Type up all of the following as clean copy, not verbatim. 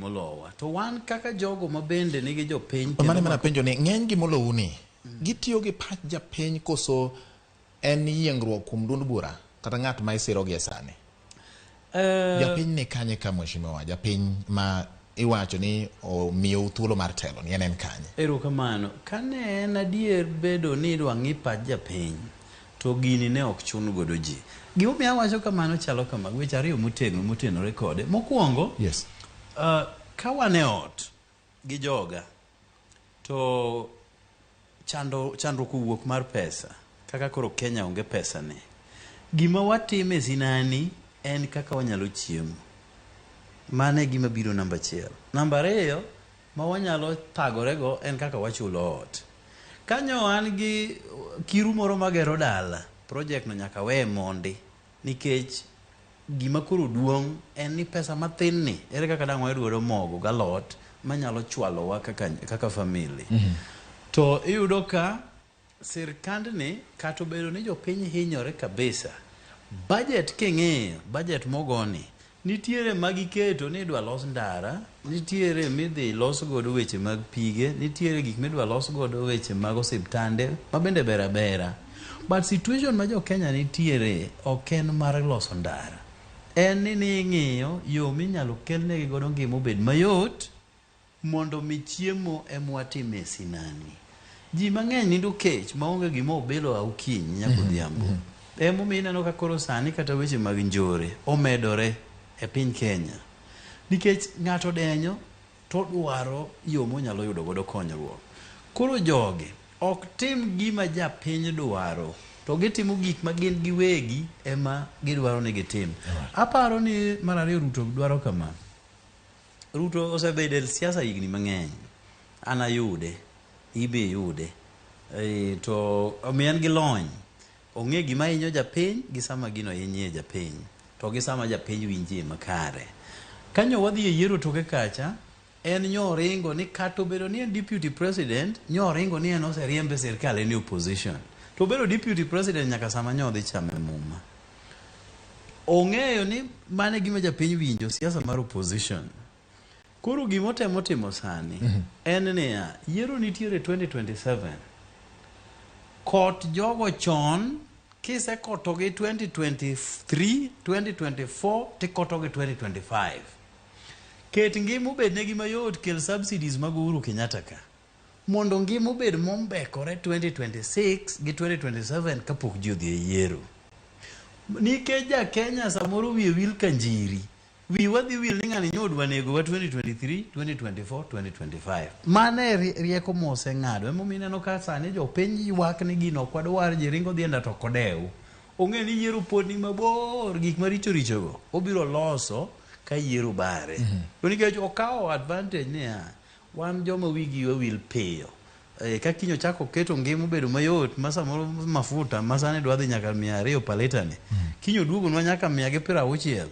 molowa to wan kaka jogo mabende nigi jopiny mane mana penjo ni ng'eny gi molou ni gitiyo gi pach japiny koso en yiengruok kuom duond bura kata ng'at ma isiro gi sani japiny ni kanye ka mheshimiwa japiny ma iwacho ni omiyo thuolo mar telo ni en kanye erokamano kane en adier bedo ni idwa ng'i pach japiny to gini ne ok chun godo ji gimomiyo awacho kamano chalo kama weche ariyo motenore kode mokwongo yes ka wan e ot gi joga to chandruok wuok mar pesa kaka koro Kenya onge pesa ne gima watime sinani en kaka wanyalo chiemo mane gima biro namba 1 namba 2 ma wanyalo thagorego en kaka wachulo ot kanyo an gi kiru moro magero dala project no nyaka we mondi nikech gima koro duong' en ni pesa mathin ni ere kaka dang' wayudo mogo galot manyalo chwalowa kaka family to iyudo ka sirkand ni kato bedo ni jopiny hinyore kabisa budget king'iyo budget mogoni nitiere magiketo ni idwa los ndara nitiere midhi los godo weche mag pige nitiere gik midwa los godo weche mag osiptande mabende bera but situation ma jo Kenya nitiere ok en mar loso ndara en ni ing'iyo yo minyalo kelnegi godo ngima obed mayot mondo mi chiemo emwatime sinani ji mang'eny nindo kech maonge gima obelo aukinyi nyaka odhiambo emomiyo ineno ka koro sani kata weche mag njore omedore e piny Kenya nikech ng'ato denyo to dwaro yo monyalo yudo godo konyruok koro joge ok tim gima japiny dwaro to gitimo gik ma gin giwegi ema gidwaro ni gitim aparo ni mar ariyo Ruto dwaro kama Ruto osebedo e siasa higni mang'eny ana yude ibe yude to omiyo en gi lony ong'e gima hinyo japiny gi sama gino hinyie japiny to gi sama japiny winjie makare kanyo wadhi e yiero toke kacha en nyoringo ni kato bedo ni en deputy president nyoringo ni en oseriembe sirkal en opposition to bedo deputy president nyaka sama nyodhi chame muma ong'eyo ni mane gima japiny winjo siasa mar opposition koro gimotemo timo sani en niya yiero nitiere 2027 kot jogo chon kise koto gi 2023 2024 tikoto gi 2025 ket ngima obed negi mayot kel subsidies mag Uhuru Kenyatta ka mondo ngima obed mombekore 2026 gi 2027 kapok ji odhi e yiero nikech ja Kenya samoro wiye wil kanjiri wi wadhi wil ni ng'ani nyodwa nego wa 2023 2024 2025 mane rieko mose ng'ado emomiyo ineno ka sani jopiny ywak ni gino kwadwar ji ringo dhienda to kodew ong'e ni yiero pod ni mabor gik maricho go obiro loso ka yiero bare to nikech okawo advantage niya wan joma wigi wil piyo ka kinyo chako keto ngima bedo mayot ma samoro mafuta ma sani dwa dhi nyaka 200 paleta ni kinyo duogonwa nyaka 160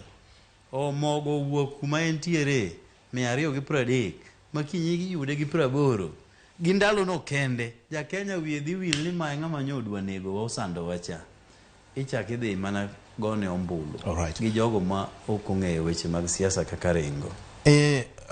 o mogo wuok kuma entiere 230 makinyi giyude gi 80 gi ndalo no kende ja Kenya wiye dhi wil ni ma ng'ama nyodwa nego osando wacha ichaki dhi mana gone ombulu gi jogo ma ok ong'eyo weche mag siasa kaka ringo